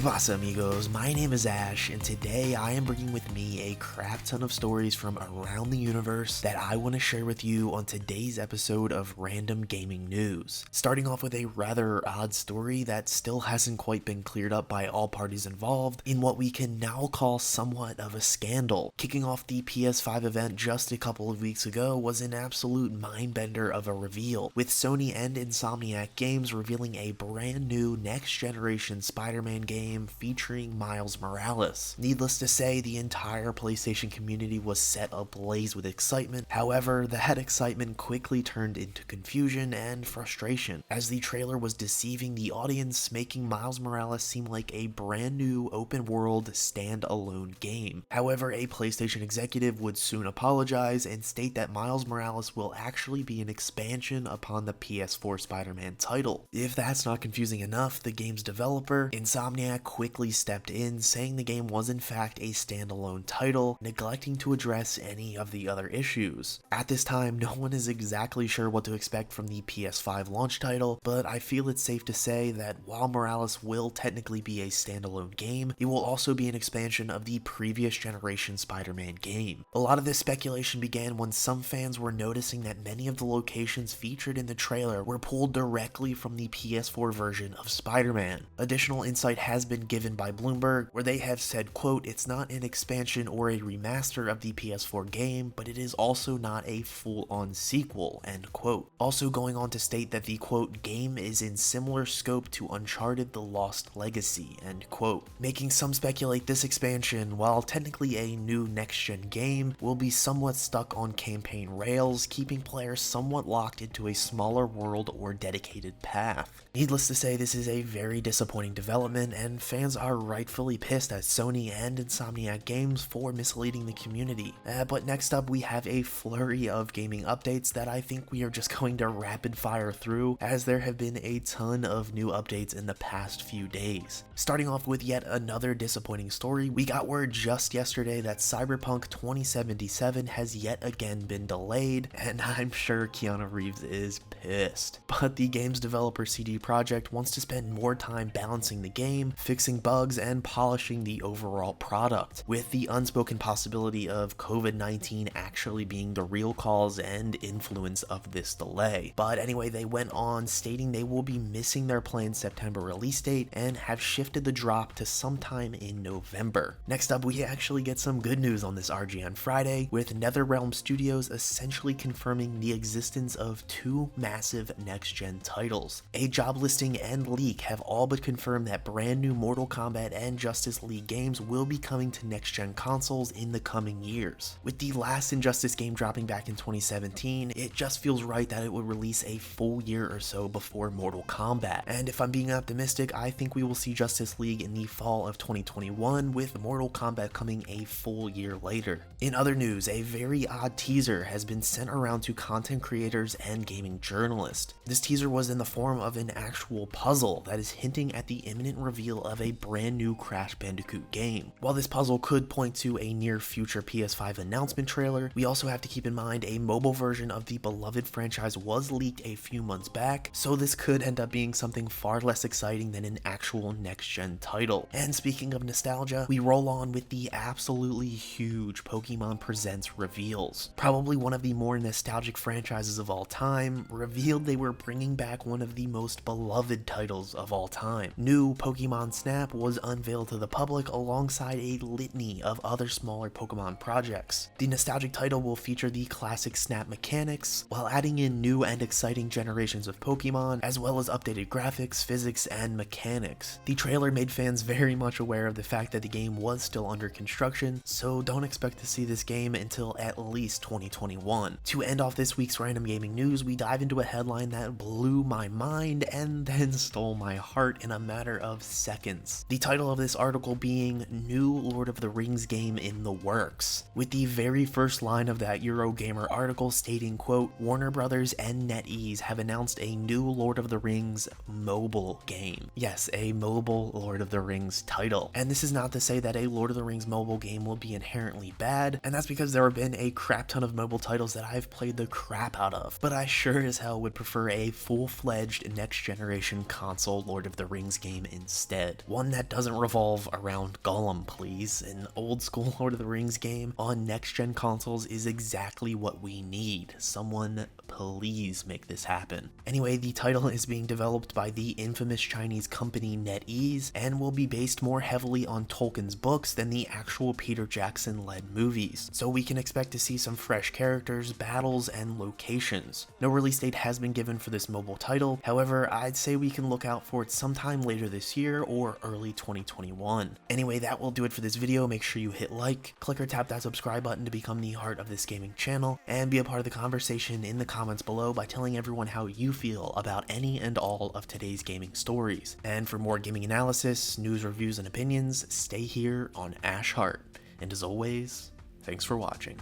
Que pasa, amigos? My name is Ash, and today I am bringing with me a crap ton of stories from around the universe that I want to share with you on today's episode of Random Gaming News. Starting off with a rather odd story that still hasn't quite been cleared up by all parties involved in what we can now call somewhat of a scandal. Kicking off the PS5 event just a couple of weeks ago was an absolute mindbender of a reveal, with Sony and Insomniac Games revealing a brand new next-generation Spider-Man game featuring Miles Morales. Needless to say, the entire PlayStation community was set ablaze with excitement. However, that excitement quickly turned into confusion and frustration, as the trailer was deceiving the audience, making Miles Morales seem like a brand new open-world standalone game. However, a PlayStation executive would soon apologize and state that Miles Morales will actually be an expansion upon the PS4 Spider-Man title. If that's not confusing enough, the game's developer, Insomniac, quickly stepped in, saying the game was in fact a standalone title, neglecting to address any of the other issues. At this time, no one is exactly sure what to expect from the PS5 launch title, but I feel it's safe to say that while Morales will technically be a standalone game, it will also be an expansion of the previous generation Spider-Man game. A lot of this speculation began when some fans were noticing that many of the locations featured in the trailer were pulled directly from the PS4 version of Spider-Man. Additional insight has been given by Bloomberg, where they have said, quote, "It's not an expansion or a remaster of the PS4 game, but it is also not a full-on sequel," end quote. Also going on to state that the, quote, "game is in similar scope to Uncharted: The Lost Legacy," end quote. Making some speculate this expansion, while technically a new next-gen game, will be somewhat stuck on campaign rails, keeping players somewhat locked into a smaller world or dedicated path. Needless to say, this is a very disappointing development, and fans are rightfully pissed at Sony and Insomniac Games for misleading the community. But next up, we have a flurry of gaming updates that I think we are just going to rapid fire through, as there have been a ton of new updates in the past few days. Starting off with yet another disappointing story, we got word just yesterday that CYBERPUNK 2077 has yet again been delayed, and I'm sure Keanu Reeves is pissed. But the game's developer CD Projekt wants to spend more time balancing the game, fixing bugs, and polishing the overall product, with the unspoken possibility of COVID-19 actually being the real cause and influence of this delay. But anyway, they went on stating they will be missing their planned September release date and have shifted the drop to sometime in November. Next up, we actually get some good news on this RG on Friday, with NetherRealm Studios essentially confirming the existence of two massive next-gen titles. A job listing and leak have all but confirmed that brand new Mortal Kombat and Justice League games will be coming to next-gen consoles in the coming years. With the last Injustice game dropping back in 2017, it just feels right that it would release a full year or so before Mortal Kombat. And if I'm being optimistic, I think we will see Justice League in the fall of 2021, with Mortal Kombat coming a full year later. In other news, a very odd teaser has been sent around to content creators and gaming journalists. This teaser was in the form of an actual puzzle that is hinting at the imminent reveal of a brand new Crash Bandicoot game. While this puzzle could point to a near future PS5 announcement trailer, we also have to keep in mind a mobile version of the beloved franchise was leaked a few months back, so this could end up being something far less exciting than an actual next-gen title. And speaking of nostalgia, we roll on with the absolutely huge Pokemon Presents reveals. Probably one of the more nostalgic franchises of all time, revealed they were bringing back one of the most beloved titles of all time. New Pokemon Snap was unveiled to the public alongside a litany of other smaller Pokemon projects. The nostalgic title will feature the classic Snap mechanics, while adding in new and exciting generations of Pokemon, as well as updated graphics, physics, and mechanics. The trailer made fans very much aware of the fact that the game was still under construction, so don't expect to see this game until at least 2021. To end off this week's Random Gaming News, we dive into a headline that blew my mind and then stole my heart in a matter of seconds. The title of this article being "New Lord of the Rings Game in the Works," with the very first line of that Eurogamer article stating, quote, "Warner Brothers and NetEase have announced a new Lord of the Rings mobile game." Yes, a mobile Lord of the Rings title. And this is not to say that a Lord of the Rings mobile game will be inherently bad, and that's because there have been a crap ton of mobile titles that I've played the crap out of, but I sure as hell would prefer a full-fledged next-generation console Lord of the Rings game instead. instead. One that doesn't revolve around Gollum, please. An old school Lord of the Rings game on next-gen consoles is exactly what we need. Someone please make this happen. Anyway, the title is being developed by the infamous Chinese company NetEase and will be based more heavily on Tolkien's books than the actual Peter Jackson-led movies, so we can expect to see some fresh characters, battles, and locations. No release date has been given for this mobile title, however, I'd say we can look out for it sometime later this year or early 2021. Anyway, that will do it for this video. Make sure you hit like, click or tap that subscribe button to become the heart of this gaming channel, and be a part of the conversation in the comments below by telling everyone how you feel about any and all of today's gaming stories. And for more gaming analysis, news, reviews, and opinions, stay here on Ash Heart. And as always, thanks for watching.